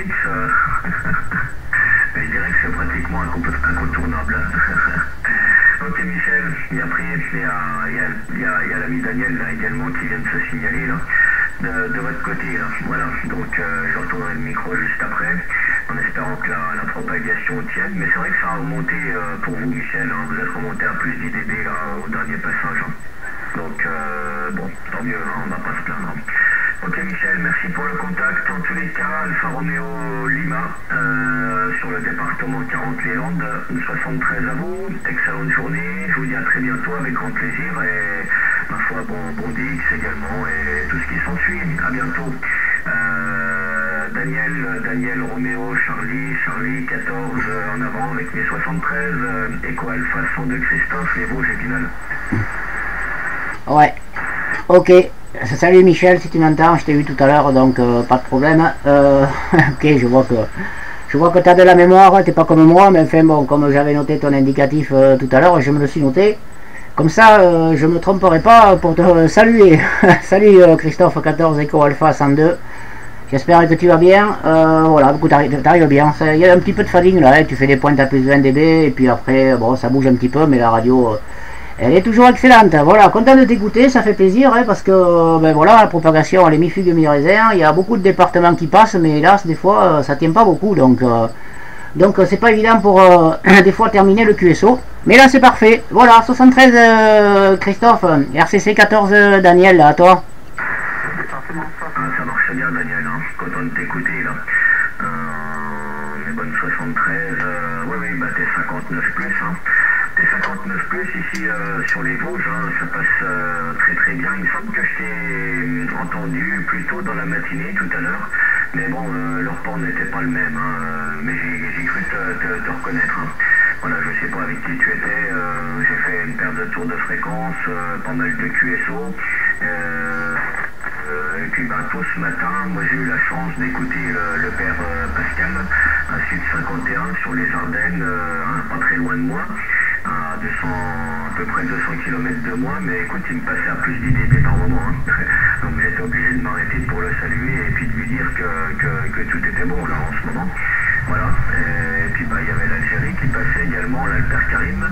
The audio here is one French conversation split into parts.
fixe, je dirais que c'est pratiquement incontournable. Ok Michel, et après il y a l'ami Daniel là, également qui vient de se signaler là, de votre côté là. Voilà, donc je retournerai le micro juste après, en espérant que la propagation tienne. Mais c'est vrai que ça a remonté pour vous Michel, hein, vous êtes remonté à plus d'IDB là au dernier passage. Hein. Donc bon, tant mieux, hein, on va pas se plaindre. Hein. Ok Michel, merci pour le contact. En tous les cas, Alfa Romeo Lima sur le département 40 les Landes, 73 à vous. Excellente journée, je vous dis à très bientôt avec grand plaisir et ma foi bon DX également et tout ce qui s'ensuit. À bientôt. Daniel Roméo, Charlie 14 en avant avec mes 73, Echo Alpha 102 Christophe, les Vosges et Pinal. Ouais, ok. Salut Michel, si tu m'entends, je t'ai vu tout à l'heure, donc pas de problème. Ok, je vois que tu as de la mémoire, t'es pas comme moi, mais enfin bon, comme j'avais noté ton indicatif tout à l'heure, je me le suis noté. Comme ça, je me tromperai pas pour te saluer. Salut Christophe 14 Echo Alpha 102. J'espère que tu vas bien. Voilà, écoute, t'arrives bien. Il y a un petit peu de fading là, hein, tu fais des pointes à plus de 20 dB, et puis après, bon, ça bouge un petit peu, mais la radio... elle est toujours excellente, voilà, content de t'écouter, ça fait plaisir, hein, parce que, ben voilà, la propagation, elle est mi-figue, mi-raisin, il y a beaucoup de départements qui passent, mais hélas, des fois, ça tient pas beaucoup, donc c'est pas évident pour, des fois, terminer le QSO, mais là, c'est parfait, voilà, 73, Christophe, RCC 14, Daniel, là, à toi. Ça marche bien, Daniel, hein, content de t'écouter, là, les bonnes 73, oui, bah, t'es 59 plus, hein. T59 plus ici sur les Vosges, hein, ça passe très bien. Il me semble que je t'ai entendu plus tôt dans la matinée tout à l'heure, mais bon, le report n'était pas le même, hein, mais j'ai cru te reconnaître. Hein. Voilà, je sais pas avec qui tu étais, j'ai fait une paire de tours de fréquence, pas mal de QSO. Et puis tôt ce matin, moi j'ai eu la chance d'écouter le père Pascal, à Sud 51 sur les Ardennes, pas très loin de moi. À peu près 200 km de moi, mais écoute, il me passait à plus d'IDB par moment. Hein. Donc j'étais obligé de m'arrêter pour le saluer et puis de lui dire que tout était bon là en ce moment. Voilà. Et puis il y avait l'Algérie qui passait également, l'Alper Karim,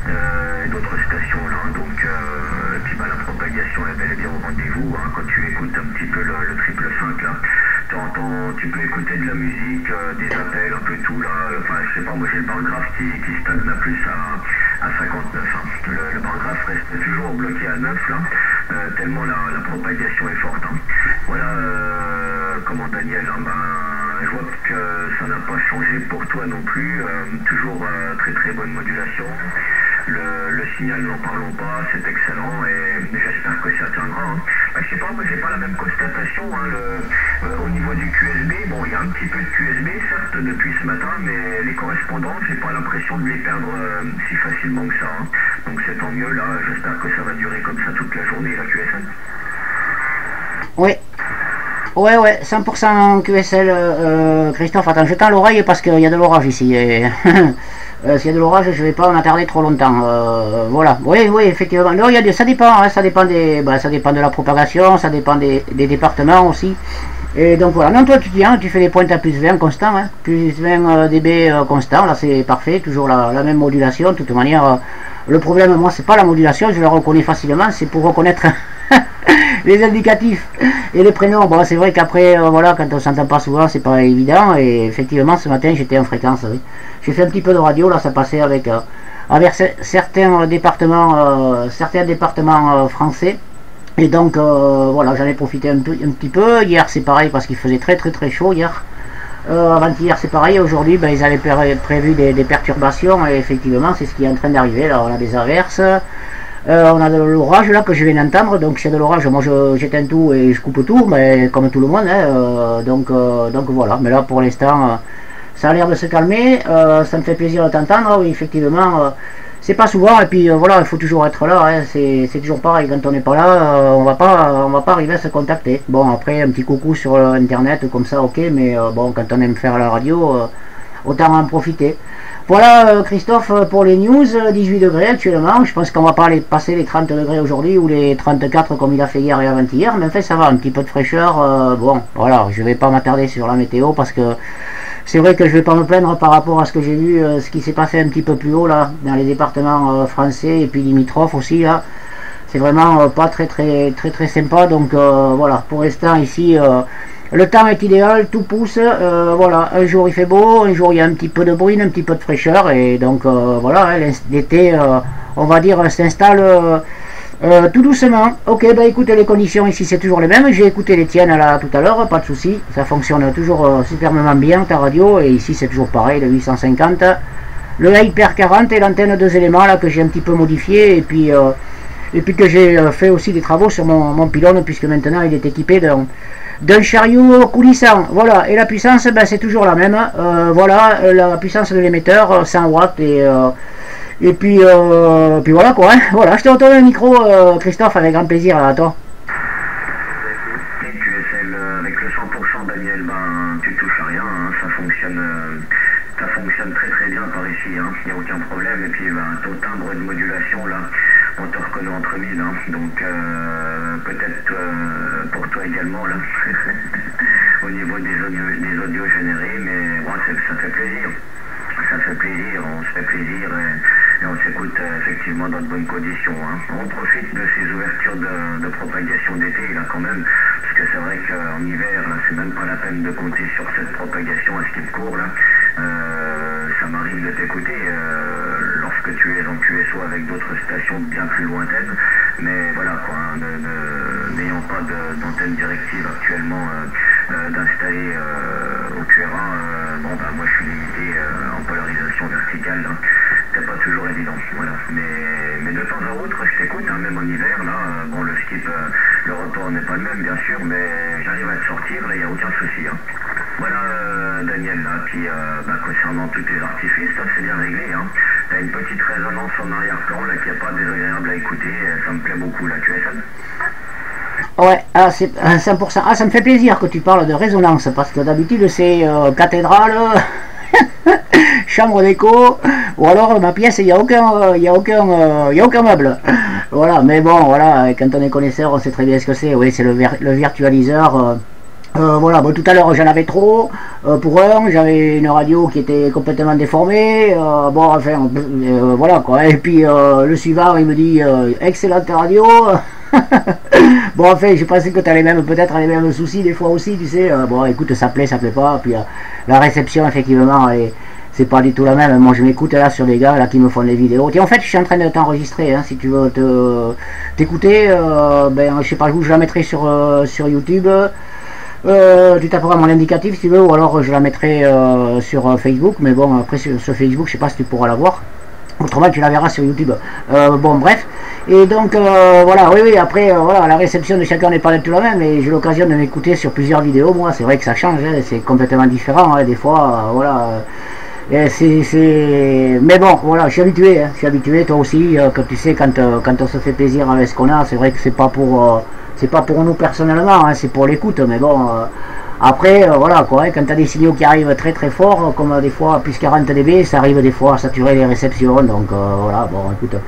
et d'autres stations là. Donc et puis la propagation est bel et bien au rendez-vous. Hein. Quand tu écoutes un petit peu le triple 5 là, tu peux écouter de la musique, des appels, un peu tout là. Enfin, je sais pas, moi j'ai le bar graphe qui stagne la plus à 59. Hein. Le bar graphe reste toujours bloqué à 9 là, tellement la propagation est forte. Hein. Voilà, comment Daniel, hein, je vois que ça n'a pas changé pour toi non plus. Toujours très bonne modulation. Le signal, n'en parlons pas, c'est excellent et j'espère que ça tiendra. Hein. Je sais pas, moi j'ai pas la même constatation. Hein, au niveau du QSB, bon, il y a un petit peu de QSB, certes, depuis ce matin, mais les correspondants, j'ai pas l'impression de les perdre si facilement que ça. Hein. Donc c'est tant mieux, là, j'espère que ça va durer comme ça toute la journée, la QSL. Oui. Ouais, 100% QSL, Christophe, attends, je tends l'oreille parce qu'il y a de l'orage ici. Et s'il y a de l'orage, je vais pas m'attarder trop longtemps. Voilà, oui, effectivement. Non, ça dépend, hein, ça dépend de la propagation, ça dépend des départements aussi. Et donc voilà, non, toi tu fais des pointes à plus 20 constant, hein, plus 20 dB constant, là c'est parfait, toujours la même modulation. De toute manière, le problème, moi, c'est pas la modulation, je la reconnais facilement, c'est pour reconnaître les indicatifs et les prénoms. Bon, c'est vrai qu'après, voilà, quand on s'entend pas souvent, c'est pas évident. Et effectivement, ce matin, j'étais en fréquence. Oui. J'ai fait un petit peu de radio, là, ça passait avec certains départements, français. Et donc, voilà, j'en ai profité un petit peu. Hier, c'est pareil, parce qu'il faisait très chaud hier. Avant-hier, c'est pareil. Aujourd'hui, ils avaient prévu des perturbations. Et effectivement, c'est ce qui est en train d'arriver. Là, on a des averses. On a de l'orage là que je viens d'entendre, donc s'il y a de l'orage, moi j'éteins tout et je coupe tout, mais comme tout le monde, hein, donc voilà. Mais là pour l'instant, ça a l'air de se calmer, ça me fait plaisir de t'entendre. Oui, effectivement, c'est pas souvent, et puis voilà, il faut toujours être là, hein, c'est toujours pareil, quand on n'est pas là, on va pas arriver à se contacter. Bon, après un petit coucou sur internet comme ça, ok, mais bon, quand on aime faire la radio, autant en profiter. Voilà Christophe pour les news, 18 degrés actuellement, je pense qu'on va pas aller passer les 30 degrés aujourd'hui ou les 34 comme il a fait hier et avant-hier, mais en fait ça va, un petit peu de fraîcheur, bon voilà, je vais pas m'attarder sur la météo parce que c'est vrai que je vais pas me plaindre par rapport à ce que j'ai vu, ce qui s'est passé un petit peu plus haut là, dans les départements français et puis limitrophes aussi là, c'est vraiment pas très sympa, donc voilà, pour l'instant ici... le temps est idéal, tout pousse, voilà, un jour il fait beau, un jour il y a un petit peu de bruine, un petit peu de fraîcheur, et donc voilà, hein, l'été, on va dire, s'installe tout doucement. Ok, bah écoutez, les conditions ici c'est toujours les mêmes, j'ai écouté les tiennes là tout à l'heure, pas de souci, ça fonctionne toujours superbement bien ta radio, et ici c'est toujours pareil, le 850, le Hyper 40 et l'antenne 2 éléments là que j'ai un petit peu modifié, et puis que j'ai fait aussi des travaux sur mon pylône, puisque maintenant il est équipé d'un chariot coulissant, voilà, et la puissance, ben, c'est toujours la même, voilà, la puissance de l'émetteur, 100 watts, et puis voilà quoi, hein. Voilà, je te retourne le micro, Christophe, avec grand plaisir, à toi. Et tu essaies avec le 100% Daniel, ben, tu touches à rien, hein, ça fonctionne très bien par ici, hein, il n'y a aucun problème, et puis ben, ton timbre de modulation là, on te reconnaît entre mille, hein, donc peut-être pour toi également là, au niveau des audios générés, mais bon, ça fait plaisir. Ça fait plaisir, on se fait plaisir et on s'écoute effectivement dans de bonnes conditions. Hein. On profite de ces ouvertures de propagation d'été là quand même, parce que c'est vrai qu'en hiver, c'est même pas la peine de compter sur cette propagation à ce qui court là. Ça m'arrive de t'écouter lorsque tu es en QSO avec d'autres stations bien plus lointaines, mais voilà quoi, hein, n'ayant pas d'antenne directive actuellement d'installer au QRA, bon bah moi je suis limité en polarisation verticale, hein. C'est pas toujours évident, voilà. Mais de temps à autre je t'écoute, hein, même en hiver là, bon le skip, le report n'est pas le même bien sûr, mais j'arrive à te sortir, là il n'y a aucun souci. Hein. Voilà Daniel, là, puis bah, concernant tous tes artifices, ça c'est bien réglé, hein. T'as une petite résonance en arrière-plan là qui n'est pas désagréable à écouter, ça me plaît beaucoup là, tu es ça? Ouais, ah, c'est 100%. Ah, ça me fait plaisir que tu parles de résonance, parce que d'habitude c'est cathédrale, chambre d'écho, ou alors ma pièce, il n'y a aucun meuble. Voilà, mais bon, voilà, quand on est connaisseur, on sait très bien ce que c'est. Oui, c'est le virtualiseur. Voilà, bon, tout à l'heure j'en avais trop, pour j'avais une radio qui était complètement déformée, bon, enfin, voilà quoi, et puis le suivant il me dit excellente radio. Bon, enfin, je pensais que tu allais même peut-être les mêmes soucis des fois aussi, tu sais, bon, écoute, ça plaît pas, puis la réception effectivement, c'est pas du tout la même. Moi je m'écoute là sur des gars là qui me font des vidéos. Tiens, en fait je suis en train de t'enregistrer, hein, si tu veux t'écouter, ben je sais pas où je la mettrai sur YouTube. Tu taperas mon indicatif si tu veux, ou alors je la mettrai sur Facebook, mais bon après sur Facebook je sais pas si tu pourras la voir, autrement tu la verras sur YouTube. Bon bref, et donc voilà, oui après voilà, la réception de chacun n'est pas du tout la même, et j'ai l'occasion de m'écouter sur plusieurs vidéos. Moi c'est vrai que ça change, hein, c'est complètement différent, hein, des fois voilà. Mais bon, voilà, je suis habitué, toi aussi, que tu sais, quand on se fait plaisir avec ce qu'on a, c'est vrai que c'est pas pour nous personnellement, hein, c'est pour l'écoute, mais bon, après, voilà, quoi, hein, quand tu as des signaux qui arrivent très fort, comme des fois plus 40 dB, ça arrive des fois à saturer les réceptions, donc voilà, bon, écoute, de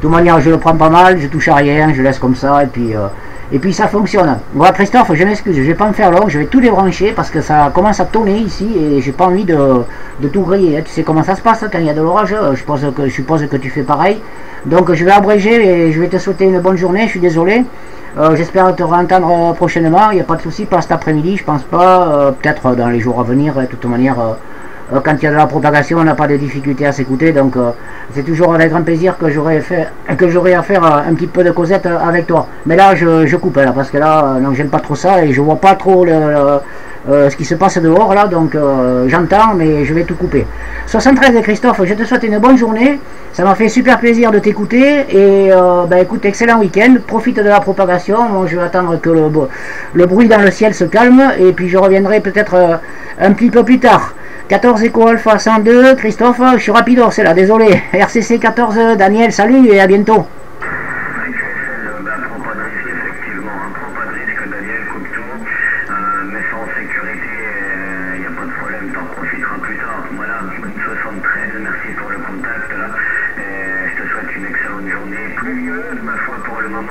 toute manière, je le prends pas mal, je touche à rien, je laisse comme ça, et puis ça fonctionne. Voilà Christophe, je m'excuse, je vais pas me faire long, je vais tout débrancher parce que ça commence à tourner ici et j'ai pas envie de tout griller. Tu sais comment ça se passe quand il y a de l'orage, je suppose que tu fais pareil. Donc je vais abréger et je vais te souhaiter une bonne journée, je suis désolé. J'espère te réentendre prochainement, il n'y a pas de souci, pas cet après-midi, je pense pas, peut-être dans les jours à venir, de toute manière. Quand il y a de la propagation, on n'a pas de difficulté à s'écouter, donc c'est toujours avec grand plaisir que j'aurai à faire un petit peu de causette avec toi. Mais là, je coupe, là, parce que là, non, j'aime pas trop ça, et je vois pas trop ce qui se passe dehors, là, donc j'entends, mais je vais tout couper. 73 Christophe, je te souhaite une bonne journée, ça m'a fait super plaisir de t'écouter, et ben écoute, excellent week-end, profite de la propagation. Moi je vais attendre que le bruit dans le ciel se calme, et puis je reviendrai peut-être un petit peu plus tard. 14 Echo Alpha 102, Christophe, je suis rapido, c'est là, désolé. RCC 14, Daniel, salut et à bientôt. Mets ça en sécurité, il n'y a pas de problème, t'en profiteras plus tard, voilà.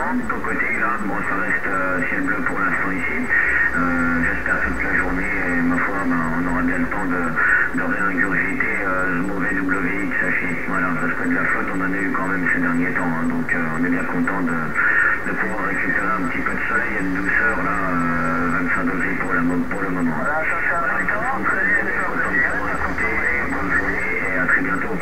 vent de ton côté, là, bon, ça reste ciel bleu pour l'instant ici. J'espère toute la journée, et ma foi, ben, on aura bien le temps de réingurgiter ce mauvais WXHI. Voilà, parce que de la flotte, on en a eu quand même ces derniers temps, hein, donc on est bien content de pouvoir récupérer un petit peu de soleil et de douceur, là, 25 degrés pour le moment. Voilà, bonne journée et à très bientôt.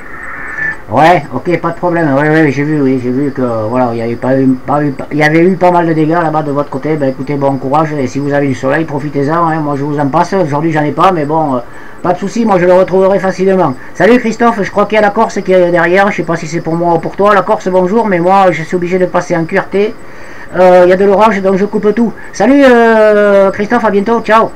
Ouais, ok, pas de problème. Ouais, j'ai vu que voilà, il y avait eu pas mal de dégâts là-bas de votre côté. Ben écoutez, bon courage, et si vous avez du soleil, profitez-en, hein. Moi je vous en passe. Aujourd'hui j'en ai pas, mais bon, pas de souci, moi je le retrouverai facilement. Salut Christophe, je crois qu'il y a la Corse qui est derrière. Je sais pas si c'est pour moi ou pour toi, la Corse, bonjour, mais moi je suis obligé de passer en QRT. Il y a de l'orage, donc je coupe tout. Salut Christophe, à bientôt, ciao.